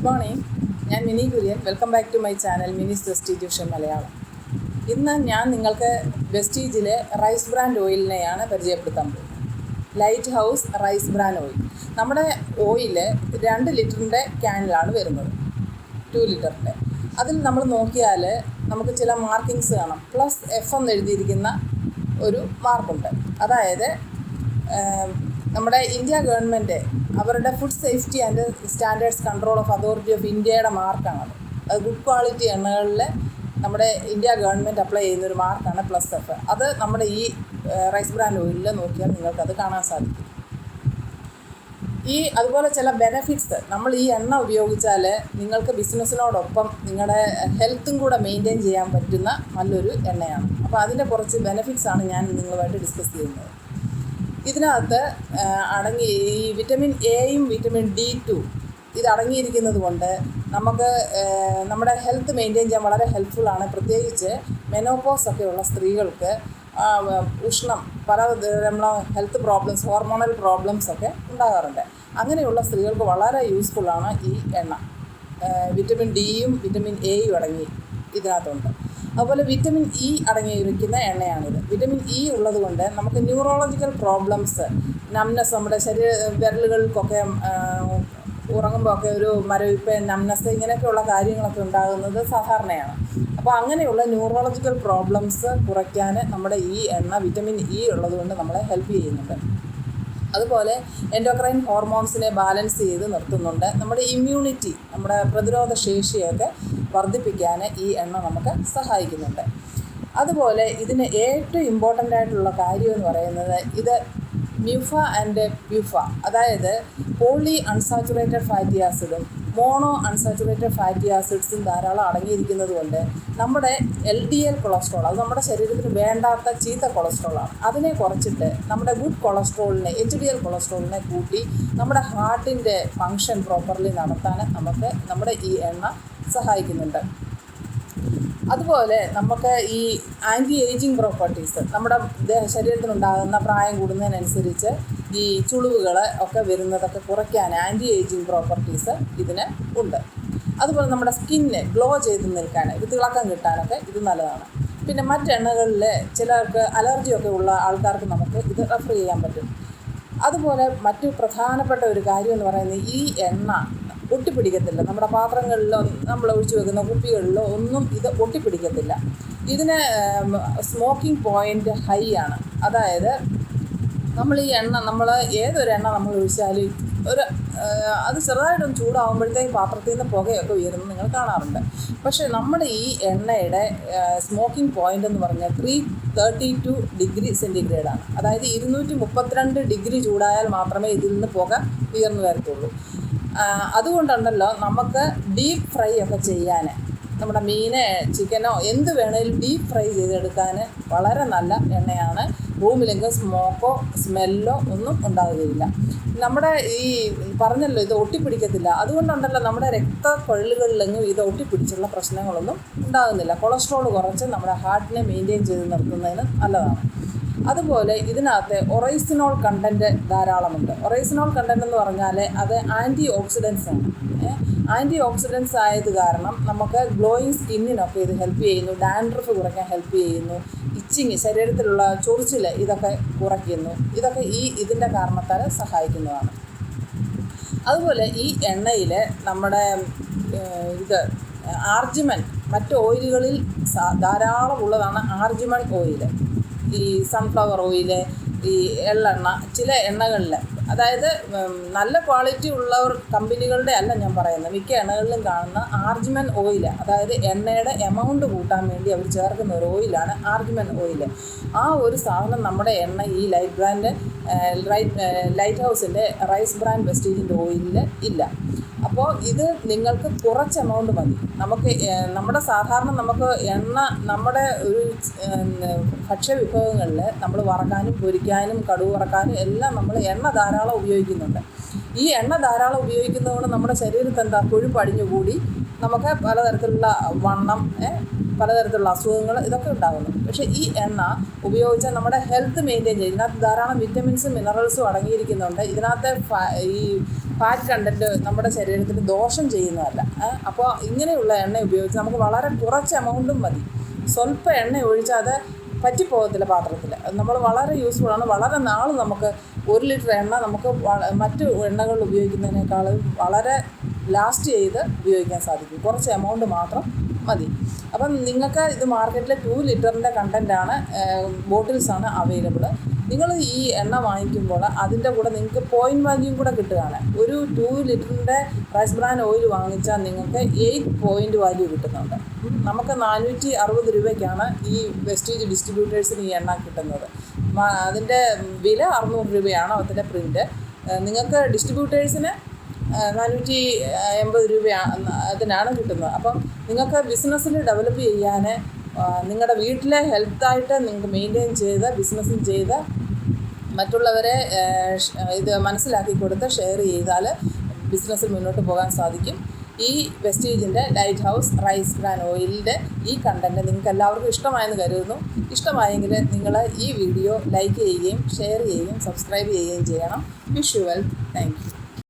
Morning. ഞാൻ Mini Kurian. Welcome back to my channel Mini's Vestige Malayalam. ഇന്ന് ഞാൻ നിങ്ങൾക്ക് വെസ്റ്റീജിലെ റൈസ് ബ്രാൻഡ് ഓയിലിനെയാണ് പരിചയപ്പെടുത്താൻ പോകുന്നത്. Lighthouse rice brand oil. നമ്മുടെ ഓയിൽ 2 ലിറ്ററിൻ്റെ ക്യാനിലാണ് വരുന്നത്, 2 ലിറ്ററിൻ്റെ. അതിൽ നമ്മൾ നോക്കിയാൽ നമുക്ക് ചില മാർക്കിങ്സ് കാണാം. +F എന്ന് എഴുതിയിരിക്കുന്ന ഒരു മാർക്കുണ്ട്. അതായത് നമ്മുടെ ഇന്ത്യ ഗവൺമെൻറ് അവരുടെ food safety and standards control of authority of ഇന്ത്യയുടെ മാർക്കാണത്. അത് ഗുഡ് ക്വാളിറ്റി എണ്ണകളിൽ നമ്മുടെ ഇന്ത്യ ഗവൺമെൻറ് അപ്ലൈ ചെയ്യുന്നൊരു മാർക്കാണ് +F. അത് നമ്മുടെ ഈ റൈസ് ബ്രാൻഡ് ഓയിലിൽ നോക്കിയാൽ നിങ്ങൾക്കത് കാണാൻ സാധിക്കും. അതുപോലെ ചില ബെനഫിറ്റ്സ്, നമ്മൾ ഈ എണ്ണ ഉപയോഗിച്ചാൽ നിങ്ങൾക്ക് ബിസിനസ്സിനോടൊപ്പം നിങ്ങളുടെ ഹെൽത്തും കൂടെ മെയിൻറ്റെയിൻ ചെയ്യാൻ പറ്റുന്ന നല്ലൊരു എണ്ണയാണ്. അപ്പോൾ അതിൻ്റെ കുറച്ച് ബെനഫിറ്റ്സാണ് ഞാൻ നിങ്ങളുമായിട്ട് ഡിസ്കസ് ചെയ്യുന്നത്. ഇതിനകത്ത് ഈ വിറ്റമിൻ എയും വിറ്റമിൻ D2 ഇത് അടങ്ങിയിരിക്കുന്നത് കൊണ്ട് നമുക്ക് നമ്മുടെ ഹെൽത്ത് മെയിൻറ്റെയിൻ ചെയ്യാൻ വളരെ ഹെൽപ്ഫുള്ളാണ്. പ്രത്യേകിച്ച് മെനോപോസ് ഒക്കെ ഉള്ള സ്ത്രീകൾക്ക് ഉഷ്ണം, പലതരമുള്ള ഹെൽത്ത് പ്രോബ്ലംസ്, ഹോർമോണൽ പ്രോബ്ലംസ് ഒക്കെ ഉണ്ടാകാറുണ്ട്. അങ്ങനെയുള്ള സ്ത്രീകൾക്ക് വളരെ യൂസ്ഫുള്ളാണ് ഈ എണ്ണ. വിറ്റമിൻ ഡിയും വിറ്റമിൻ എയും അടങ്ങി ഇതിനകത്തുണ്ട്. അതുപോലെ വിറ്റമിൻ ഇ അടങ്ങിയിരിക്കുന്ന എണ്ണയാണിത്. വിറ്റമിൻ ഇ ഉള്ളത് കൊണ്ട് നമുക്ക് ന്യൂറോളജിക്കൽ പ്രോബ്ലംസ്, നംനെസ്, നമ്മുടെ വിരലുകൾക്കൊക്കെ ഉറങ്ങുമ്പോൾ ഒക്കെ ഒരു മരവിപ്പ്, നംനെസ്, ഇങ്ങനെയൊക്കെയുള്ള കാര്യങ്ങളൊക്കെ ഉണ്ടാകുന്നത് സാധാരണയാണ്. അപ്പോൾ അങ്ങനെയുള്ള ന്യൂറോളജിക്കൽ പ്രോബ്ലംസ് കുറയ്ക്കാൻ നമ്മുടെ ഈ എണ്ണ വിറ്റമിൻ ഇ ഉള്ളത് കൊണ്ട് നമ്മളെ ഹെൽപ്പ് ചെയ്യുന്നുണ്ട്. അതുപോലെ എൻഡോക്രൈൻ ഹോർമോൺസിനെ ബാലൻസ് ചെയ്ത് നിർത്തുന്നുണ്ട്. നമ്മുടെ ഇമ്മ്യൂണിറ്റി, നമ്മുടെ പ്രതിരോധ ശേഷിയൊക്കെ വർദ്ധിപ്പിക്കാൻ ഈ എണ്ണ നമുക്ക് സഹായിക്കുന്നുണ്ട്. അതുപോലെ ഇതിന് ഏറ്റവും ഇമ്പോർട്ടൻ്റ് ആയിട്ടുള്ള കാര്യം എന്ന് പറയുന്നത് ഇത് മ്യൂഫ ആൻഡ് പ്യൂഫ, അതായത് പോളി അൺസാച്ചുറേറ്റഡ് ഫാറ്റി ആസിഡും മോണോ അൺസാച്ചുറേറ്റഡ് ഫാറ്റി ആസിഡ്സും ധാരാളം അടങ്ങിയിരിക്കുന്നത് കൊണ്ട് നമ്മുടെ LDL കൊളസ്ട്രോൾ, അത് നമ്മുടെ ശരീരത്തിന് വേണ്ടാത്ത ചീത്ത കൊളസ്ട്രോളാണ്, അതിനെ കുറച്ചിട്ട് നമ്മുടെ ഗുഡ് കൊളസ്ട്രോളിനെ, HDL കൊളസ്ട്രോളിനെ കൂട്ടി നമ്മുടെ ഹാർട്ടിൻ്റെ ഫങ്ഷൻ പ്രോപ്പർലി നടത്താൻ നമുക്ക് നമ്മുടെ ഈ എണ്ണ സഹായിക്കുന്നുണ്ട്. അതുപോലെ നമുക്ക് ഈ ആൻറ്റി ഏജിങ് പ്രോപ്പർട്ടീസ്, നമ്മുടെ ശരീരത്തിനുണ്ടാകുന്ന പ്രായം കൂടുന്നതിനനുസരിച്ച് ഈ ചുളിവുകൾ ഒക്കെ വരുന്നതൊക്കെ കുറയ്ക്കാൻ ആൻറ്റി ഏജിങ് പ്രോപ്പർട്ടീസ് ഇതിന് ഉണ്ട്. അതുപോലെ നമ്മുടെ സ്കിന്ന് ഗ്ലോ ചെയ്ത് നിൽക്കാൻ, ഇത് തിളക്കം കിട്ടാനൊക്കെ ഇത് നല്ലതാണ്. പിന്നെ മറ്റെണ്ണകളിൽ ചിലർക്ക് അലർജിയൊക്കെ ഉള്ള ആൾക്കാർക്ക് നമുക്ക് ഇത് റെഫർ ചെയ്യാൻ പറ്റും. അതുപോലെ മറ്റു പ്രധാനപ്പെട്ട ഒരു കാര്യം എന്ന് പറയുന്നത് ഈ എണ്ണ ഒട്ടിപ്പിടിക്കത്തില്ല. നമ്മുടെ പാത്രങ്ങളിലോ നമ്മൾ ഒഴിച്ചു വെക്കുന്ന കുപ്പികളിലോ ഒന്നും ഇത് ഒട്ടിപ്പിടിക്കത്തില്ല. ഇതിന് സ്മോക്കിംഗ് പോയിൻ്റ് ഹൈ ആണ്. അതായത് നമ്മൾ ഈ എണ്ണ, ഏതൊരു എണ്ണ നമ്മൾ ഒഴിച്ചാലും അത് ചെറുതായിട്ടൊന്ന് ചൂടാകുമ്പോഴത്തേക്ക് പാത്രത്തിൽ നിന്ന് പുകയൊക്കെ ഉയരുന്നത് നിങ്ങൾ കാണാറുണ്ട്. പക്ഷേ നമ്മുടെ ഈ എണ്ണയുടെ സ്മോക്കിംഗ് പോയിൻ്റ് എന്ന് പറഞ്ഞാൽ 332 ഡിഗ്രി സെൻറ്റിഗ്രേഡാണ്. അതായത് 232 ഡിഗ്രി ചൂടായാൽ മാത്രമേ ഇതിൽ നിന്ന് പുക ഉയർന്നു വരത്തുള്ളൂ. അതുകൊണ്ടുണ്ടല്ലോ നമുക്ക് ഡീപ്പ് ഫ്രൈ ഒക്കെ ചെയ്യാൻ, നമ്മുടെ മീന്, ചിക്കനോ എന്ത് വേണേലും ഡീപ്പ് ഫ്രൈ ചെയ്തെടുക്കാൻ വളരെ നല്ല എണ്ണയാണ്. റൂമിലെങ്കിലും സ്മോക്കോ സ്മെല്ലോ ഒന്നും ഉണ്ടാകുകയില്ല. നമ്മുടെ ഈ പറഞ്ഞല്ലോ ഇത് ഒട്ടിപ്പിടിക്കത്തില്ല. അതുകൊണ്ടുണ്ടല്ലോ നമ്മുടെ രക്തക്കൊഴലുകളിലെങ്ങും ഇത് ഒട്ടിപ്പിടിച്ചുള്ള പ്രശ്നങ്ങളൊന്നും ഉണ്ടാകുന്നില്ല. കൊളസ്ട്രോൾ കുറച്ച് നമ്മുടെ ഹാർട്ടിനെ മെയിൻറ്റെയിൻ ചെയ്ത് നിർത്തുന്നതിന് നല്ലതാണ്. അതുപോലെ ഇതിനകത്ത് ഒറൈസിനോൾ കണ്ടൻറ്റ് ധാരാളമുണ്ട്. ഒറൈസിനോൾ കണ്ടൻറ്റ് എന്ന് പറഞ്ഞാൽ അത് ആൻറ്റി ഓക്സിഡൻസ് ആണ്. ആൻറ്റി ഓക്സിഡൻസ് ആയത് കാരണം നമുക്ക് ഗ്ലോയിങ് സ്കിന്നിനൊക്കെ ഇത് ഹെൽപ്പ് ചെയ്യുന്നു. ഡാൻഡ്രഫ് കുറയ്ക്കാൻ ഹെൽപ്പ് ചെയ്യുന്നു. ഇച്ചിങ്, ശരീരത്തിലുള്ള ചൊറിച്ചിൽ ഇതൊക്കെ കുറയ്ക്കുന്നു. ഇതൊക്കെ ഇതിൻ്റെ കാരണത്താൽ സഹായിക്കുന്നതാണ്. അതുപോലെ ഈ എണ്ണയിൽ നമ്മുടെ ആർജിമൻ, മറ്റ് ഓയിലുകളിൽ ധാരാളം ഉള്ളതാണ് ആർജിമൻ ഓയിൽ. ഈ സൺഫ്ലവർ ഓയിൽ, ഈ എള്ളെണ്ണ, ചില എണ്ണകളിൽ, അതായത് നല്ല ക്വാളിറ്റി ഉള്ളവർ കമ്പനികളുടെ അല്ല ഞാൻ പറയുന്നത്, മിക്ക എണ്ണകളിലും കാണുന്ന ആർജിമൻ ഓയിൽ, അതായത് എണ്ണയുടെ എമൗണ്ട് കൂട്ടാൻ വേണ്ടി അവർ ചേർക്കുന്ന ഒരു ഓയിലാണ് ആർജിമൻ ഓയിൽ. ആ ഒരു സാധനം നമ്മുടെ എണ്ണ ഈ ലൈറ്റ് ഹൗസിൻ്റെ റൈസ് ബ്രാൻഡ് വെസ്റ്റീജിൻ്റെ ഓയിലിൽ ഇല്ല. അപ്പോൾ ഇത് നിങ്ങൾക്ക് കുറച്ച് എമൗണ്ട് മതി. നമുക്ക് എണ്ണ നമ്മുടെ ഒരു ഭക്ഷ്യവിഭവങ്ങളിൽ നമ്മൾ വറക്കാനും പൊരിക്കാനും കടുക് വറക്കാനും എല്ലാം നമ്മൾ എണ്ണ ധാരാളം ഉപയോഗിക്കുന്നുണ്ട്. ഈ എണ്ണ ധാരാളം ഉപയോഗിക്കുന്നതുകൊണ്ട് നമ്മുടെ ശരീരത്തിൽ കൊഴുപ്പ് അടിഞ്ഞുകൂടി നമുക്ക് പലതരത്തിലുള്ള വണ്ണം, പലതരത്തിലുള്ള അസുഖങ്ങൾ ഇതൊക്കെ ഉണ്ടാകുന്നു. പക്ഷേ ഈ എണ്ണ ഉപയോഗിച്ചാൽ നമ്മുടെ ഹെൽത്ത് മെയിൻറ്റെയിൻ ചെയ്യും. ഇതിനകത്ത് ധാരാളം വിറ്റമിൻസും മിനറൽസും അടങ്ങിയിരിക്കുന്നുണ്ട്. ഇതിനകത്തെ ഈ ഫാറ്റ് കണ്ടൻറ്റ് നമ്മുടെ ശരീരത്തിന് ദോഷം ചെയ്യുന്നതല്ല. അപ്പോൾ ഇങ്ങനെയുള്ള എണ്ണ ഉപയോഗിച്ച് നമുക്ക് വളരെ കുറച്ച് എമൗണ്ടും മതി. സ്വല്പം എണ്ണ ഒഴിച്ചാൽ അത് പറ്റിപ്പോകത്തില്ല പാത്രത്തിൽ. നമ്മൾ വളരെ യൂസ്ഫുള്ളാണ്. വളരെ നാൾ നമുക്ക് 1 ലിറ്റർ എണ്ണ നമുക്ക് മറ്റു എണ്ണകൾ ഉപയോഗിക്കുന്നതിനേക്കാളും വളരെ ലാസ്റ്റ് ചെയ്ത് ഉപയോഗിക്കാൻ സാധിക്കും. കുറച്ച് എമൗണ്ട് മാത്രം മതി. അപ്പം നിങ്ങൾക്ക് ഇത് മാർക്കറ്റിൽ 2 ലിറ്ററിൻ്റെ കണ്ടൻറ്റാണ്, ബോട്ടിൽസാണ് അവൈലബിൾ. നിങ്ങൾ ഈ എണ്ണ വാങ്ങിക്കുമ്പോൾ അതിൻ്റെ കൂടെ നിങ്ങൾക്ക് പോയിൻറ്റ് വാല്യൂം കൂടെ കിട്ടുകയാണ്. ഒരു 2 ലിറ്ററിൻ്റെ റൈസ് ബ്രാൻ ഓയിൽ വാങ്ങിച്ചാൽ നിങ്ങൾക്ക് 8 പോയിൻറ്റ് വാല്യൂ കിട്ടുന്നുണ്ട്. നമുക്ക് 460 രൂപയ്ക്കാണ് ഈ വെസ്റ്റീജ് ഡിസ്ട്രിബ്യൂട്ടേഴ്സിന് ഈ എണ്ണ കിട്ടുന്നത്. അതിൻ്റെ വില 600 രൂപയാണ് അതിൻ്റെ പ്രിൻ്റ്. നിങ്ങൾക്ക് ഡിസ്ട്രിബ്യൂട്ടേഴ്സിന് 480 രൂപ അതിനാണ് കിട്ടുന്നത്. അപ്പം നിങ്ങൾക്ക് ബിസിനസ്സിൽ ഡെവലപ്പ് ചെയ്യാൻ നിങ്ങളുടെ വീട്ടിലെ ഹെൽത്തായിട്ട് നിങ്ങൾക്ക് മെയിൻറ്റെയിൻ ചെയ്ത് ബിസിനസ്സും ചെയ്ത് മറ്റുള്ളവരെ ഇത് മനസ്സിലാക്കി കൊടുത്ത് ഷെയർ ചെയ്താൽ ബിസിനസ്സിൽ മുന്നോട്ട് പോകാൻ സാധിക്കും. ഈ വെസ്റ്റീജിൻ്റെ ലൈറ്റ് ഹൗസ് റൈസ് ബ്രാൻ ഓയിലിൻ്റെ ഈ കണ്ടൻറ്റ് നിങ്ങൾക്ക് എല്ലാവർക്കും ഇഷ്ടമായെന്ന് കരുതുന്നു. ഇഷ്ടമായെങ്കിൽ നിങ്ങൾ ഈ വീഡിയോ ലൈക്ക് ചെയ്യുകയും ഷെയർ ചെയ്യുകയും സബ്സ്ക്രൈബ് ചെയ്യുകയും ചെയ്യണം. Wish you well. Thank you.